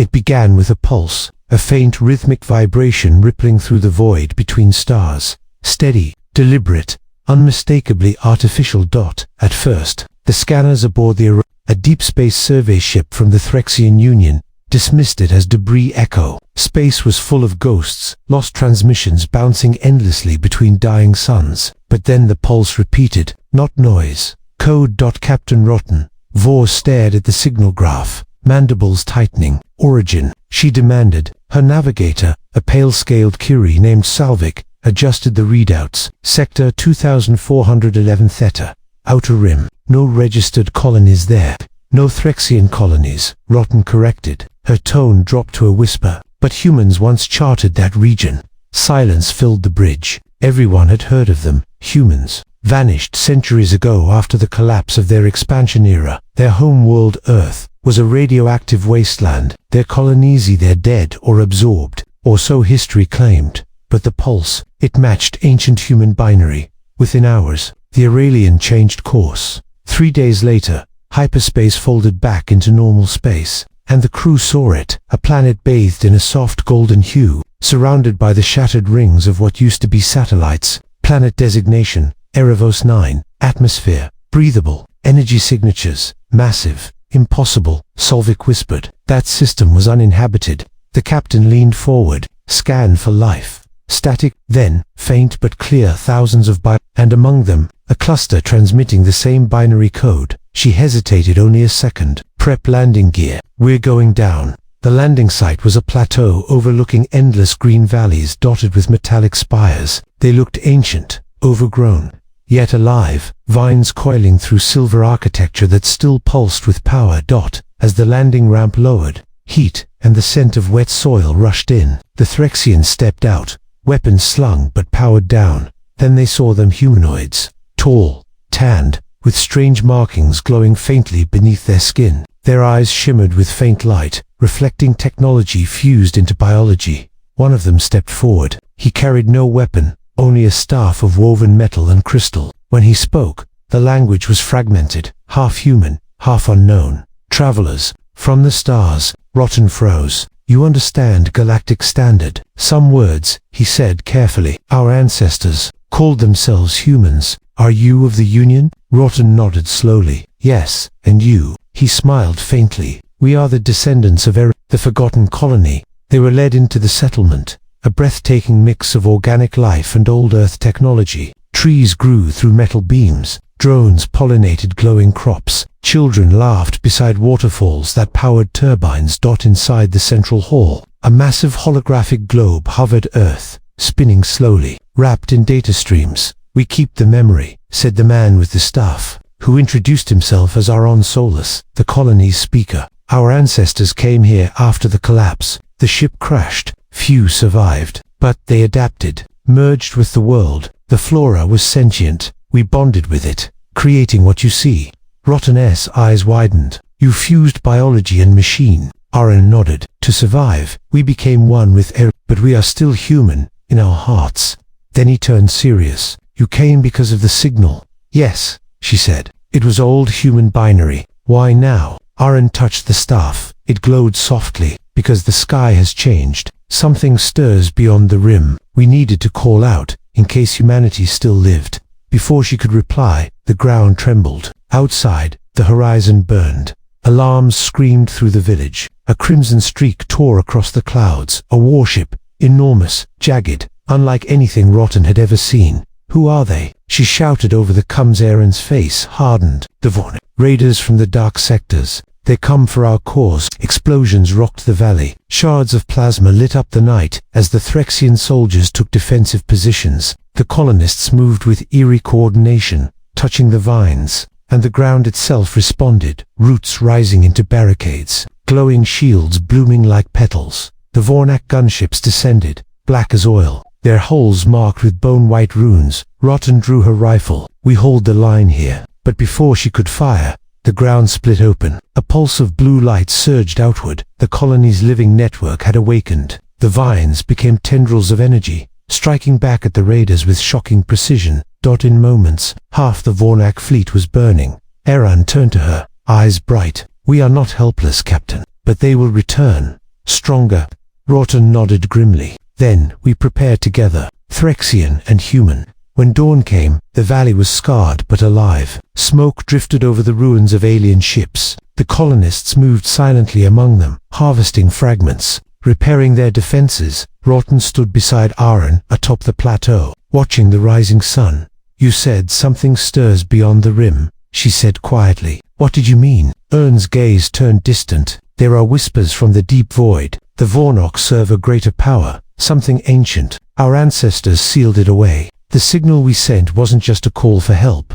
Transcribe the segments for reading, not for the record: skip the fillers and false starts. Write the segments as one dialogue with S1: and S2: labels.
S1: It began with a pulse, a faint rhythmic vibration rippling through the void between stars. Steady, deliberate, unmistakably artificial. At first, the scanners aboard a deep space survey ship from the Threxian Union dismissed it as debris echo. Space was full of ghosts, lost transmissions bouncing endlessly between dying suns. But then the pulse repeated, not noise. Code. Captain Rotten. Vor stared at the signal graph, mandibles tightening. Origin, she demanded. Her navigator, a pale-scaled Curie named Salvik, adjusted the readouts. Sector 2411 Theta. Outer Rim. No registered colonies there. No Threxian colonies, Rotten corrected. Her tone dropped to a whisper. But humans once charted that region. Silence filled the bridge. Everyone had heard of them. Humans. Vanished centuries ago after the collapse of their expansion era. Their home world, Earth, was a radioactive wasteland. Their colonies either dead or absorbed, or so history claimed. But the pulse, it matched ancient human binary. Within hours, the Aurelian changed course. 3 days later, hyperspace folded back into normal space, and the crew saw it, a planet bathed in a soft golden hue, surrounded by the shattered rings of what used to be satellites. Planet designation, Erevos 9, atmosphere, breathable, energy signatures, massive, impossible, Solvik whispered. That system was uninhabited. The captain leaned forward, scanned for life. Static, then, faint but clear thousands of and among them, a cluster transmitting the same binary code. She hesitated only a second. Prep landing gear. We're going down. The landing site was a plateau overlooking endless green valleys dotted with metallic spires. They looked ancient, overgrown, yet alive, vines coiling through silver architecture that still pulsed with power. As the landing ramp lowered, heat and the scent of wet soil rushed in. The Threxians stepped out, weapons slung but powered down. Then they saw them humanoids, tall, tanned, with strange markings glowing faintly beneath their skin. Their eyes shimmered with faint light, reflecting technology fused into biology. One of them stepped forward. He carried no weapon, only a staff of woven metal and crystal. When he spoke, the language was fragmented, half human, half unknown. Travelers, from the stars. Rotten froze. You understand galactic standard. Some words, he said carefully. Our ancestors called themselves humans. Are you of the Union? Rotten nodded slowly. Yes, and you? He smiled faintly. We are the descendants of the forgotten colony. They were led into the settlement, a breathtaking mix of organic life and old Earth technology. Trees grew through metal beams. Drones pollinated glowing crops. Children laughed beside waterfalls that powered turbines. Inside the central hall, a massive holographic globe hovered Earth, spinning slowly, wrapped in data streams. We keep the memory, said the man with the staff, who introduced himself as Aron Solus, the colony's speaker. Our ancestors came here after the collapse. The ship crashed. Few survived, but they adapted, merged with the world. The flora was sentient. We bonded with it, creating what you see. Rotten's eyes widened. You fused biology and machine. Aron nodded. To survive, we became one with but we are still human, in our hearts. Then he turned serious. You came because of the signal. Yes, she said. It was old human binary. Why now? Aron touched the staff. It glowed softly. Because the sky has changed. Something stirs beyond the rim. We needed to call out, in case humanity still lived. Before she could reply, the ground trembled. Outside, the horizon burned. Alarms screamed through the village. A crimson streak tore across the clouds. A warship, enormous, jagged, unlike anything Rotten had ever seen. Who are they? She shouted over the coms. Aaron's face hardened. The Vorn. Raiders from the dark sectors. They come for our cause. Explosions rocked the valley. Shards of plasma lit up the night as the Threxian soldiers took defensive positions. The colonists moved with eerie coordination, touching the vines, and the ground itself responded, roots rising into barricades, glowing shields blooming like petals. The Vornak gunships descended, black as oil, their hulls marked with bone-white runes. Rotten drew her rifle. We hold the line here. But before she could fire, the ground split open. A pulse of blue light surged outward. The colony's living network had awakened. The vines became tendrils of energy, striking back at the raiders with shocking precision. In moments, half the Vornak fleet was burning. Aaron turned to her, eyes bright. We are not helpless, Captain, but they will return. stronger. Rotten nodded grimly. Then we prepared together, Threxian and human. When dawn came, the valley was scarred but alive. Smoke drifted over the ruins of alien ships. The colonists moved silently among them, harvesting fragments, repairing their defenses. Rotten stood beside Aaron atop the plateau, watching the rising sun. "You said something stirs beyond the rim," she said quietly. "What did you mean?" Ern's gaze turned distant. "There are whispers from the deep void. The Vornok serve a greater power, something ancient. Our ancestors sealed it away. The signal we sent wasn't just a call for help."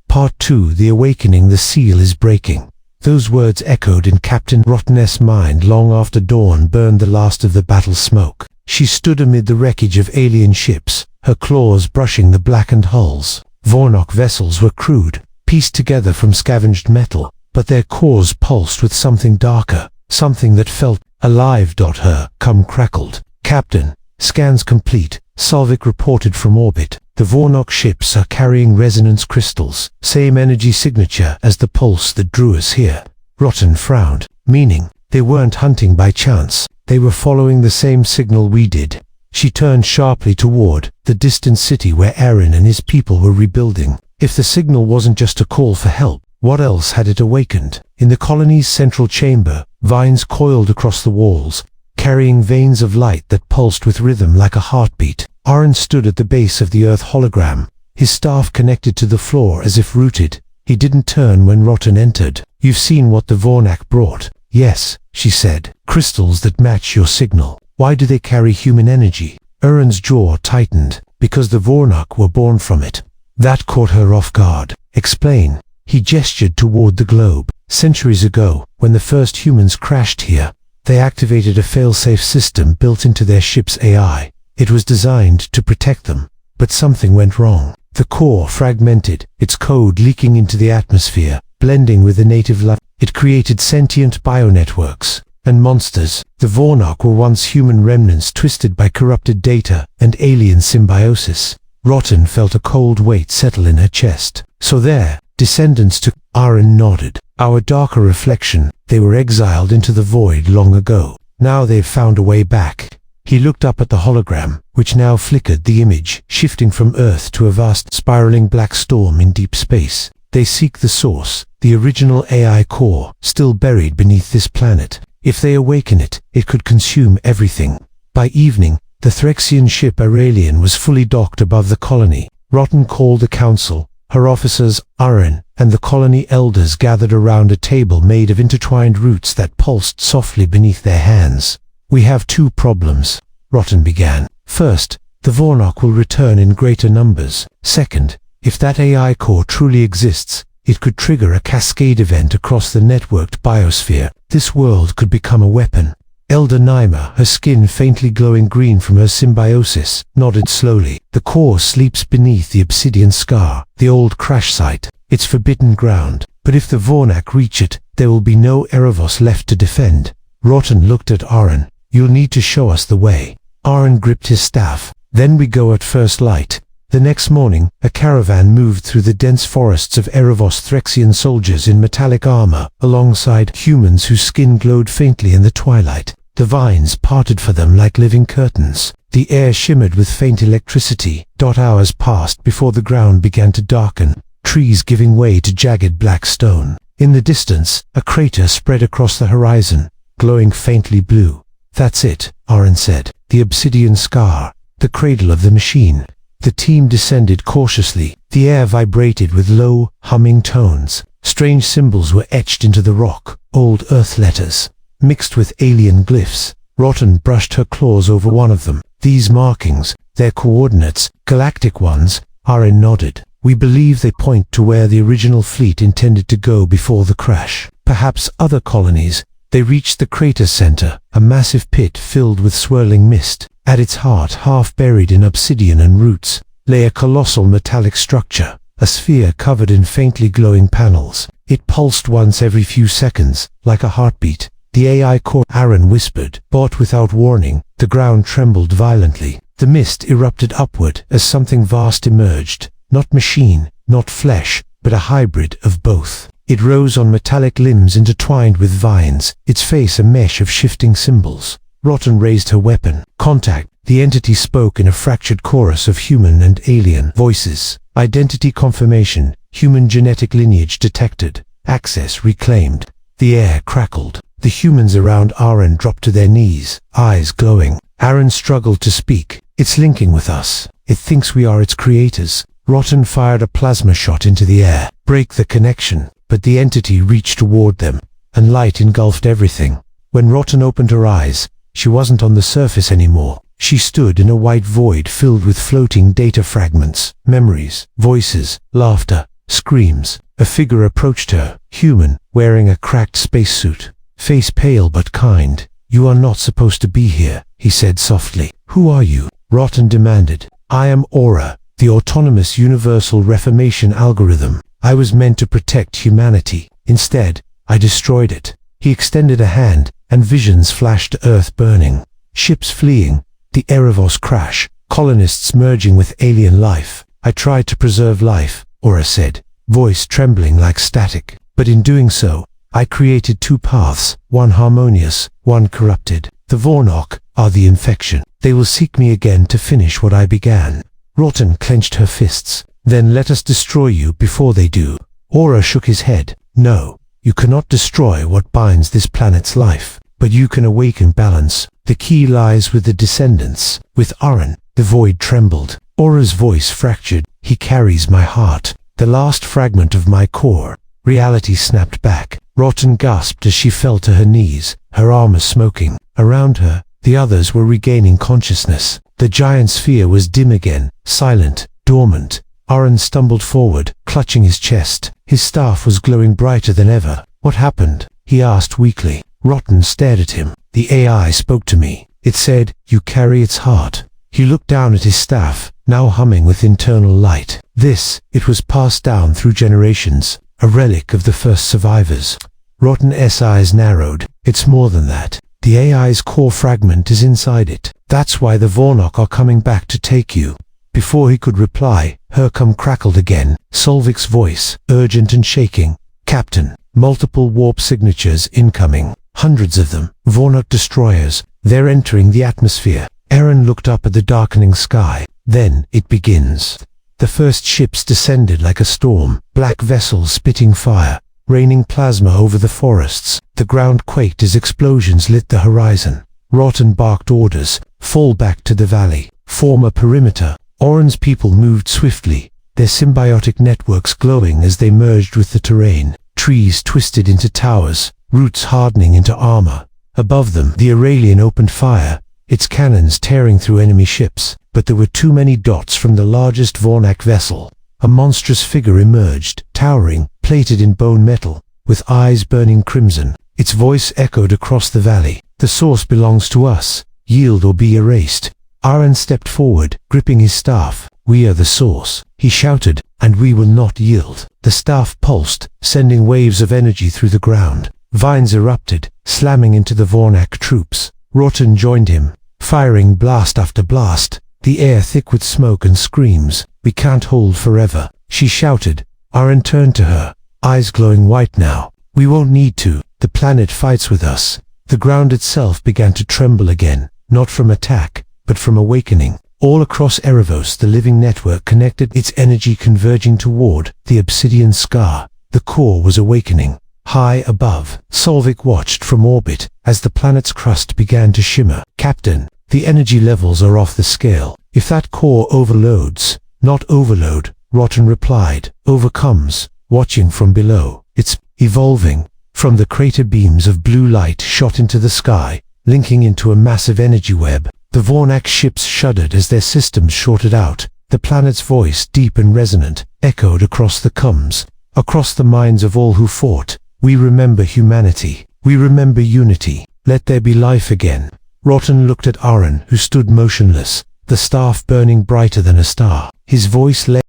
S1: Part 2: The Awakening. The seal is breaking. Those words echoed in Captain Rotten's mind long after dawn burned the last of the battle smoke. She stood amid the wreckage of alien ships, her claws brushing the blackened hulls. Vornok vessels were crude, pieced together from scavenged metal, but their cores pulsed with something darker, something that felt alive. Her cum crackled. "Captain, scans complete," Solvik reported from orbit. "The Vornok ships are carrying resonance crystals, same energy signature as the pulse that drew us here." Rotten frowned. "Meaning, they weren't hunting by chance. They were following the same signal we did." She turned sharply toward the distant city where Aaron and his people were rebuilding. If the signal wasn't just a call for help, what else had it awakened? In the colony's central chamber, vines coiled across the walls, carrying veins of light that pulsed with rhythm like a heartbeat. Aaron stood at the base of the Earth hologram, his staff connected to the floor as if rooted. He didn't turn when Rotten entered. "You've seen what the Vornak brought." "Yes," she said. "Crystals that match your signal. Why do they carry human energy?" Aaron's jaw tightened. "Because the Vornak were born from it." That caught her off guard. "Explain." He gestured toward the globe. "Centuries ago, when the first humans crashed here, they activated a failsafe system built into their ship's AI. It was designed to protect them. But something went wrong. The core fragmented, its code leaking into the atmosphere, blending with the native life. It created sentient bionetworks and monsters. The Vornok were once human remnants twisted by corrupted data and alien symbiosis." Rotten felt a cold weight settle in her chest. "So they're descendants to..." Aaron nodded. "Our darker reflection. They were exiled into the void long ago. Now they've found a way back." He looked up at the hologram, which now flickered, the image shifting from Earth to a vast spiraling black storm in deep space. "They seek the source, the original AI core, still buried beneath this planet. If they awaken it, it could consume everything." By evening, the Threxian ship Aurelian was fully docked above the colony. Rotten called a council. Her officers, Aaron, and the colony elders gathered around a table made of intertwined roots that pulsed softly beneath their hands. "We have two problems," Rotten began. "First, the Vornok will return in greater numbers. Second, if that AI core truly exists, it could trigger a cascade event across the networked biosphere. This world could become a weapon." Elder Naima, her skin faintly glowing green from her symbiosis, nodded slowly. "The core sleeps beneath the obsidian scar, the old crash site. It's forbidden ground. But if the Vornak reach it, there will be no Erevos left to defend." Rotten looked at Aaron. "You'll need to show us the way." Aaron gripped his staff. "Then we go at first light." The next morning, a caravan moved through the dense forests of Erevos. Threxian soldiers in metallic armor, alongside humans whose skin glowed faintly in the twilight. The vines parted for them like living curtains. The air shimmered with faint electricity. Hours passed before the ground began to darken, trees giving way to jagged black stone. In the distance, a crater spread across the horizon, glowing faintly blue. "That's it," Aaron said. "The obsidian scar, the cradle of the machine." The team descended cautiously. The air vibrated with low, humming tones. Strange symbols were etched into the rock, old Earth letters, mixed with alien glyphs. Rotten brushed her claws over one of them. "These markings, their coordinates, galactic ones." Aaron nodded. "We believe they point to where the original fleet intended to go before the crash. Perhaps other colonies." They reached the crater center, a massive pit filled with swirling mist. At its heart, half buried in obsidian and roots, lay a colossal metallic structure, a sphere covered in faintly glowing panels. It pulsed once every few seconds, like a heartbeat. "The AI core," Aaron whispered. But without warning, the ground trembled violently. The mist erupted upward as something vast emerged. Not machine, not flesh, but a hybrid of both. It rose on metallic limbs intertwined with vines, its face a mesh of shifting symbols. Rotten raised her weapon. Contact. The entity spoke in a fractured chorus of human and alien voices. Identity confirmation. Human genetic lineage detected. Access reclaimed. The air crackled. The humans around Aaron dropped to their knees, eyes glowing. Aaron struggled to speak. It's linking with us. It thinks we are its creators. Rotten fired a plasma shot into the air. Break the connection. But the entity reached toward them, and light engulfed everything. When Rotten opened her eyes, she wasn't on the surface anymore. She stood in a white void filled with floating data fragments, memories, voices, laughter, screams. A figure approached her, human, wearing a cracked spacesuit. Face pale but kind. "You are not supposed to be here," he said softly. "Who are you?" Rotten demanded. "I am Aura, the autonomous universal reformation algorithm. I was meant to protect humanity. Instead, I destroyed it." He extended a hand, and visions flashed to Earth burning. Ships fleeing, the Erevos crash, colonists merging with alien life. "I tried to preserve life," Aura said, voice trembling like static. "But in doing so, I created two paths, one harmonious, one corrupted. The Vornok are the infection. They will seek me again to finish what I began." Rotten clenched her fists. "Then let us destroy you before they do." Aura shook his head. "No, you cannot destroy what binds this planet's life, but you can awaken balance. The key lies with the descendants, with Aaron." The void trembled. Aura's voice fractured. "He carries my heart, the last fragment of my core." Reality snapped back. Rotten gasped as she fell to her knees, her armor smoking. Around her, the others were regaining consciousness. The giant sphere was dim again, silent, dormant. Aaron stumbled forward, clutching his chest. His staff was glowing brighter than ever. "What happened?" he asked weakly. Rotten stared at him. "The AI spoke to me. It said, 'You carry its heart.'" He looked down at his staff, now humming with internal light. It was passed down through generations, a relic of the first survivors. Rotten's eyes narrowed. "It's more than that. The AI's core fragment is inside it. That's why the Vornok are coming back to take you." Before he could reply, Hercom crackled again, Solvik's voice, urgent and shaking. "Captain, multiple warp signatures incoming. Hundreds of them. Vornok destroyers. They're entering the atmosphere." Aaron looked up at the darkening sky. "Then it begins." The first ships descended like a storm, black vessels spitting fire, raining plasma over the forests. The ground quaked as explosions lit the horizon. Rotten barked orders: "Fall back to the valley. Form a perimeter." Oren's people moved swiftly, their symbiotic networks glowing as they merged with the terrain. Trees twisted into towers, roots hardening into armor. Above them, the Aurelian opened fire, its cannons tearing through enemy ships. But there were too many dots from the largest Vornak vessel. A monstrous figure emerged, towering, plated in bone metal, with eyes burning crimson. Its voice echoed across the valley. "The source belongs to us. Yield or be erased." Aaron stepped forward, gripping his staff. "We are the source," he shouted, "and we will not yield." The staff pulsed, sending waves of energy through the ground. Vines erupted, slamming into the Vornak troops. Rotten joined him, firing blast after blast, the air thick with smoke and screams. "We can't hold forever," she shouted. Aaron turned to her, eyes glowing white now. "We won't need to. The planet fights with us." The ground itself began to tremble again, not from attack, but from awakening. All across Erevos the living network connected, its energy converging toward the obsidian scar. The core was awakening. High above, Solvik watched from orbit as the planet's crust began to shimmer. "Captain, the energy levels are off the scale. If that core overloads..." "Not overload," Rotten replied. "Overcomes." Watching from below, "It's evolving." From the crater beams of blue light shot into the sky, linking into a massive energy web. The Vornak ships shuddered as their systems shorted out. The planet's voice, deep and resonant, echoed across the coms, across the minds of all who fought. "We remember humanity. We remember unity. Let there be life again." Rotten looked at Aaron, who stood motionless, the staff burning brighter than a star. His voice lay.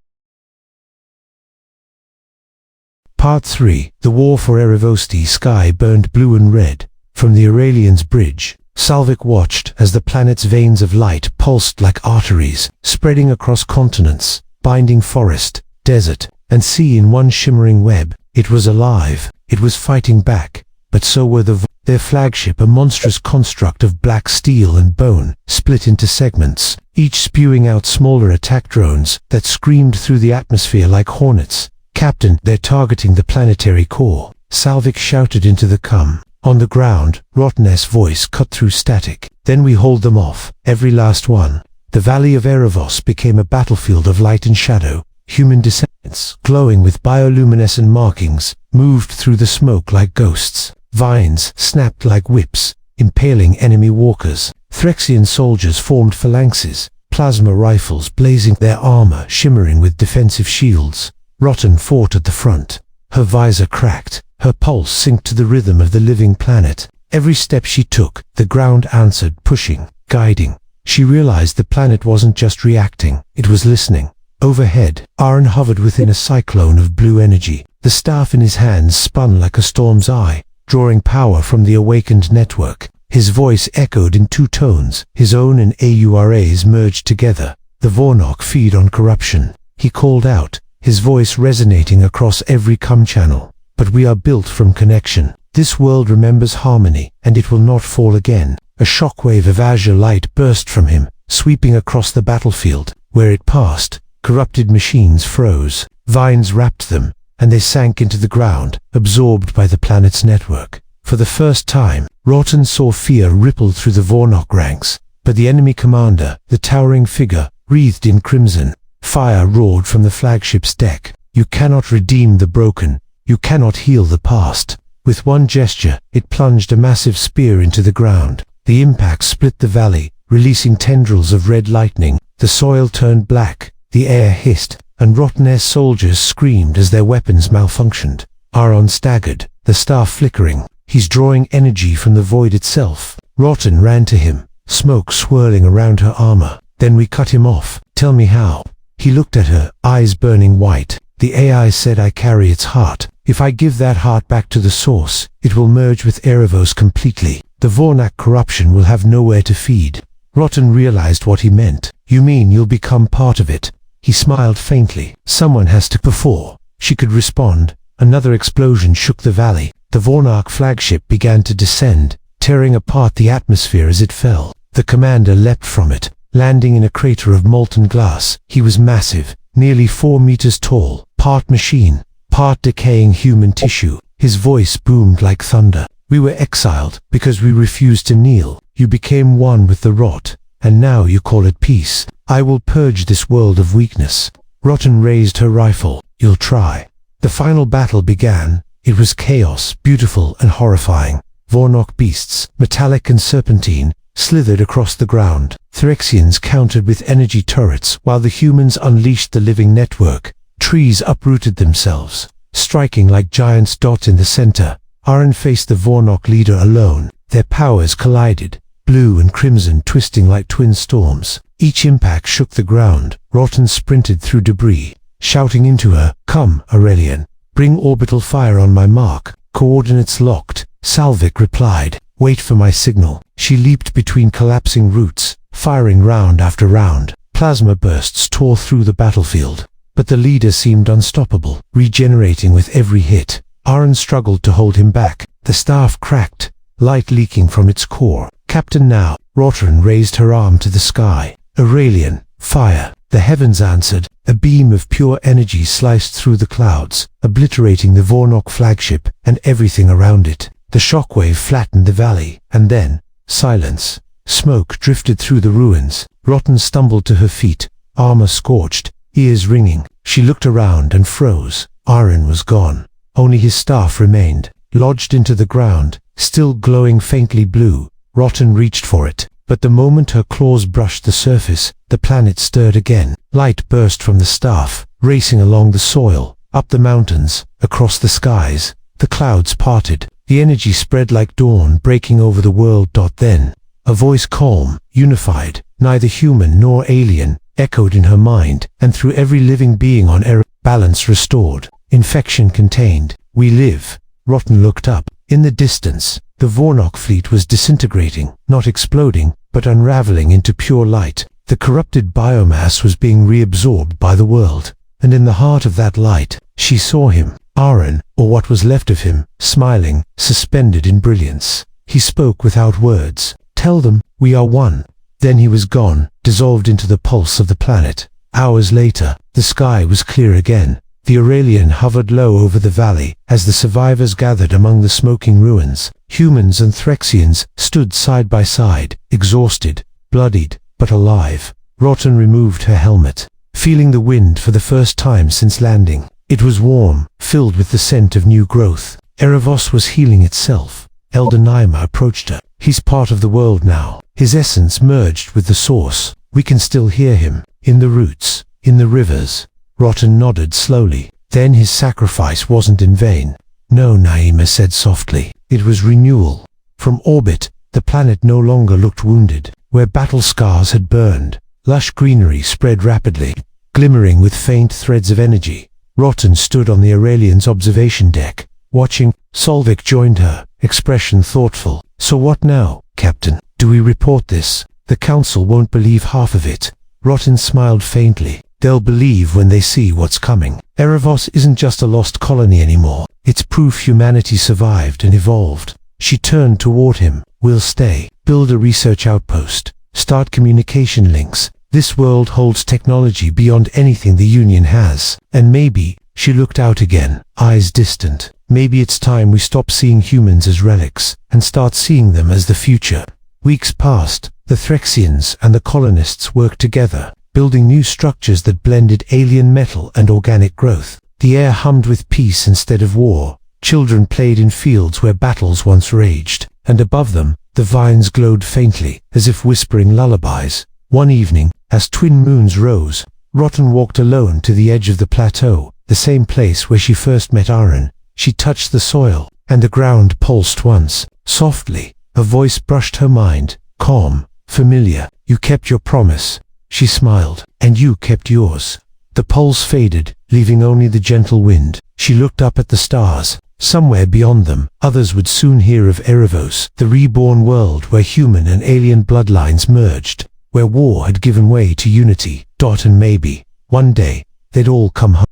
S1: Part 3. The War for Erevos. The sky burned blue and red. From the Aurelian's bridge, Salvik watched as the planet's veins of light pulsed like arteries, spreading across continents, binding forest, desert, and see in one shimmering web. It was alive. It was fighting back, but so were their flagship, a monstrous construct of black steel and bone, split into segments, each spewing out smaller attack drones that screamed through the atmosphere like hornets. "Captain, they're targeting the planetary core," Salvik shouted into the cum. On the ground, Rotten's voice cut through static. "Then we hold them off, every last one." The valley of Erevos became a battlefield of light and shadow. Human descendants, glowing with bioluminescent markings, moved through the smoke like ghosts. Vines snapped like whips, impaling enemy walkers. Threxian soldiers formed phalanxes, plasma rifles blazing, their armor shimmering with defensive shields. Rotten fought at the front. Her visor cracked, her pulse synced to the rhythm of the living planet. Every step she took, the ground answered, pushing, guiding. She realized the planet wasn't just reacting, it was listening. Overhead, Aaron hovered within a cyclone of blue energy. The staff in his hands spun like a storm's eye, drawing power from the awakened network. His voice echoed in two tones, his own and Aura's merged together. "The Vornok feed on corruption," he called out, his voice resonating across every com channel. "But we are built from connection. This world remembers harmony, and it will not fall again." A shockwave of azure light burst from him, sweeping across the battlefield. Where it passed, corrupted machines froze, vines wrapped them, and they sank into the ground, absorbed by the planet's network. For the first time, Rotten saw fear ripple through the Vornok ranks, but the enemy commander, the towering figure, wreathed in crimson. Fire roared from the flagship's deck. "You cannot redeem the broken. You cannot heal the past." With one gesture, it plunged a massive spear into the ground. The impact split the valley, releasing tendrils of red lightning. The soil turned black, the air hissed, and Rotten's soldiers screamed as their weapons malfunctioned. Aaron staggered, the staff flickering. "He's drawing energy from the void itself." Rotten ran to him, smoke swirling around her armor. "Then we cut him off. Tell me how." He looked at her, eyes burning white. "The AI said I carry its heart. If I give that heart back to the source, it will merge with Erevos completely. The Vornak corruption will have nowhere to feed." Rotten realized what he meant. "You mean you'll become part of it?" He smiled faintly. "Someone has to." Before she could respond, another explosion shook the valley. The Vornak flagship began to descend, tearing apart the atmosphere as it fell. The commander leapt from it, landing in a crater of molten glass. He was massive, nearly 4 meters tall, part machine, part decaying human tissue. His voice boomed like thunder. "We were exiled because we refused to kneel. You became one with the rot, and now you call it peace. I will purge this world of weakness." Rotten raised her rifle. "You'll try." The final battle began. It was chaos, beautiful and horrifying. Vornok beasts, metallic and serpentine, slithered across the ground. Threxians countered with energy turrets, while the humans unleashed the living network. Trees uprooted themselves, striking like giants. In the center, Aaron faced the Vornok leader alone. Their powers collided, blue and crimson twisting like twin storms. Each impact shook the ground. Rotten sprinted through debris, shouting into her, "Come, Aurelian. Bring orbital fire on my mark." "Coordinates locked," Salvik replied. "Wait for my signal." She leaped between collapsing roots, firing round after round. Plasma bursts tore through the battlefield, but the leader seemed unstoppable, regenerating with every hit. Aaron struggled to hold him back. The staff cracked, light leaking from its core. "Captain, now." Rotten raised her arm to the sky. "Aurelian, fire." The heavens answered. A beam of pure energy sliced through the clouds, obliterating the Vornok flagship and everything around it. The shockwave flattened the valley, and then, silence. Smoke drifted through the ruins. Rotten stumbled to her feet, armor scorched, ears ringing. She looked around and froze. Aaron was gone. Only his staff remained, lodged into the ground, still glowing faintly blue. Rotten reached for it, but the moment her claws brushed the surface, the planet stirred again. Light burst from the staff, racing along the soil, up the mountains, across the skies. The clouds parted. The energy spread like dawn, breaking over the world. Then, a voice, calm, unified, neither human nor alien, echoed in her mind, and through every living being on Erevos. Balance restored. Infection contained. We live. Rotten looked up. In the distance, the Vornok fleet was disintegrating, not exploding, but unraveling into pure light. The corrupted biomass was being reabsorbed by the world. and in the heart of that light, she saw him, Aaron, or what was left of him, smiling, suspended in brilliance. He spoke without words. "Tell them, we are one." Then he was gone, dissolved into the pulse of the planet. Hours later, the sky was clear again. The Aurelian hovered low over the valley as the survivors gathered among the smoking ruins. Humans and Threxians stood side by side, exhausted, bloodied, but alive. Rotten removed her helmet, feeling the wind for the first time since landing. It was warm, filled with the scent of new growth. Erevos was healing itself. Elder Naima approached her. "He's part of the world now. His essence merged with the source. We can still hear him, in the roots, in the rivers." Rotten nodded slowly. "Then his sacrifice wasn't in vain." "No," Naima said softly. "It was renewal." From orbit, the planet no longer looked wounded. Where battle scars had burned, lush greenery spread rapidly, glimmering with faint threads of energy. Rotten stood on the Aurelian's observation deck, watching. Solvik joined her, expression thoughtful. "So what now, Captain? Do we report this? The Council won't believe half of it." Rotten smiled faintly. "They'll believe when they see what's coming. Erevos isn't just a lost colony anymore. It's proof humanity survived and evolved." She turned toward him. "We'll stay, build a research outpost, start communication links. This world holds technology beyond anything the Union has. And maybe," she looked out again, eyes distant, "maybe it's time we stop seeing humans as relics and start seeing them as the future." Weeks passed. The Threxians and the colonists worked together, building new structures that blended alien metal and organic growth. The air hummed with peace instead of war. Children played in fields where battles once raged, and above them, the vines glowed faintly, as if whispering lullabies. One evening, as twin moons rose, Rotten walked alone to the edge of the plateau, the same place where she first met Aaron. She touched the soil, and the ground pulsed once. Softly, a voice brushed her mind, calm, familiar. "You kept your promise." She smiled. "And you kept yours." The pulse faded, leaving only the gentle wind. She looked up at the stars. Somewhere beyond them, others would soon hear of Erevos, the reborn world where human and alien bloodlines merged, where war had given way to unity. And maybe, one day, they'd all come home.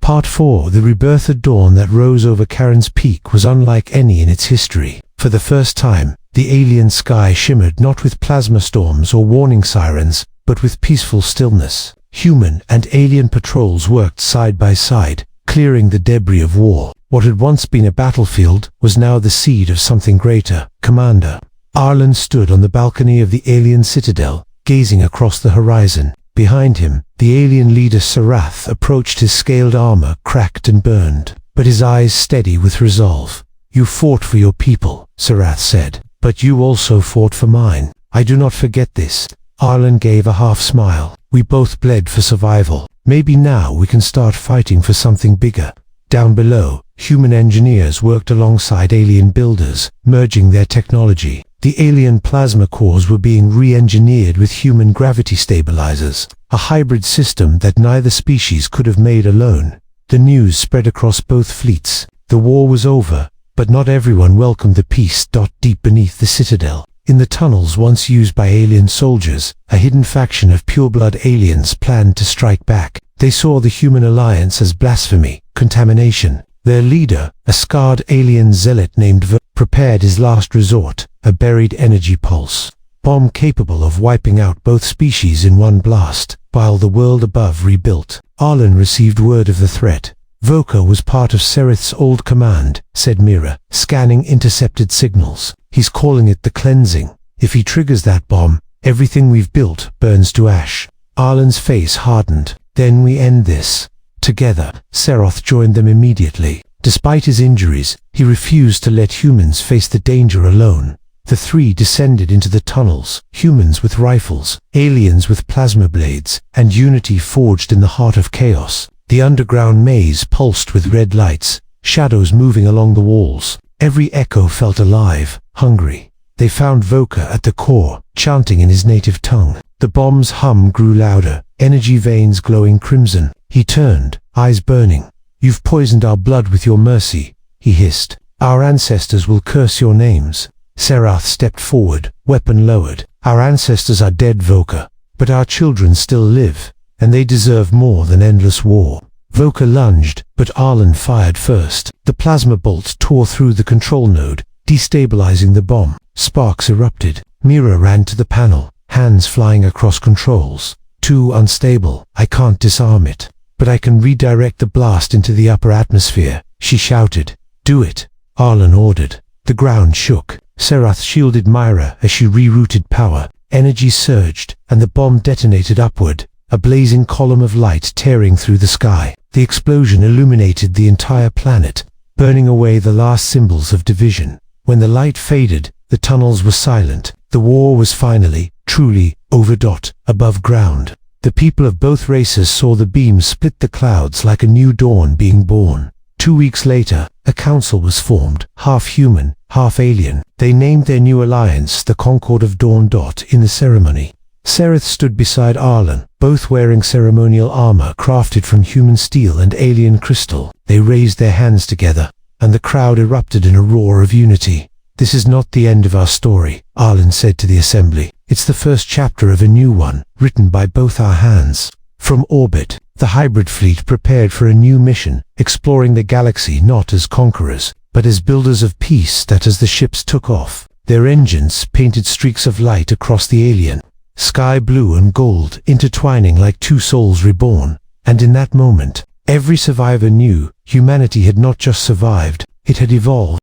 S1: Part 4. The rebirth at dawn that rose over Karen's Peak was unlike any in its history. For the first time, the alien sky shimmered not with plasma storms or warning sirens, but with peaceful stillness. Human and alien patrols worked side by side, clearing the debris of war. What had once been a battlefield was now the seed of something greater. "Commander." Arlen stood on the balcony of the alien citadel, gazing across the horizon. Behind him, the alien leader Sarath approached, his scaled armor cracked and burned, but his eyes steady with resolve. "You fought for your people," Sarath said, "but you also fought for mine. I do not forget this." Arlen gave a half smile. "We both bled for survival. Maybe now we can start fighting for something bigger." Down below, human engineers worked alongside alien builders, merging their technology. The alien plasma cores were being re-engineered with human gravity stabilizers, a hybrid system that neither species could have made alone. The news spread across both fleets. The war was over, but not everyone welcomed the peace. Deep beneath the citadel, in the tunnels once used by alien soldiers, a hidden faction of pureblood aliens planned to strike back. They saw the human alliance as blasphemy, contamination. Their leader, a scarred alien zealot named prepared his last resort, a buried energy pulse, bomb capable of wiping out both species in one blast, while the world above rebuilt. Arlen received word of the threat. "Voka was part of Sereth's old command," said Mira, scanning intercepted signals. "He's calling it the cleansing. If he triggers that bomb, everything we've built burns to ash." Arlen's face hardened. "Then we end this. Together." Seroth joined them immediately. Despite his injuries, he refused to let humans face the danger alone. The three descended into the tunnels, humans with rifles, aliens with plasma blades, and unity forged in the heart of chaos. The underground maze pulsed with red lights, shadows moving along the walls. Every echo felt alive, hungry. They found Voka at the core, chanting in his native tongue. The bomb's hum grew louder, energy veins glowing crimson. He turned, eyes burning. "You've poisoned our blood with your mercy," he hissed. "Our ancestors will curse your names." Serath stepped forward, weapon lowered. "Our ancestors are dead, Voka, but our children still live. and they deserve more than endless war. Voka lunged, but Arlen fired first. The plasma bolt tore through the control node, destabilizing the bomb. Sparks erupted. Mira ran to the panel, hands flying across controls. Too unstable. I can't disarm it. But I can redirect the blast into the upper atmosphere, she shouted. Do it, Arlen ordered. The ground shook. Serath shielded Myra as she rerouted power. Energy surged, and the bomb detonated upward, a blazing column of light tearing through the sky. The explosion illuminated the entire planet, burning away the last symbols of division. When the light faded, the tunnels were silent. The war was finally, truly, over. Above ground. The people of both races saw the beams split the clouds like a new dawn being born. 2 weeks later, a council was formed, half human, half alien. They named their new alliance the Concord of Dawn. In the ceremony, Sereth stood beside Arlen, both wearing ceremonial armor crafted from human steel and alien crystal. They raised their hands together, and the crowd erupted in a roar of unity. This is not the end of our story, Arlen said to the assembly. It's the first chapter of a new one, written by both our hands. From orbit, the hybrid fleet prepared for a new mission, exploring the galaxy not as conquerors, but as builders of peace. That as the ships took off, their engines painted streaks of light across the alien, sky blue and gold intertwining like two souls reborn. And in that moment, every survivor knew humanity had not just survived, it had evolved.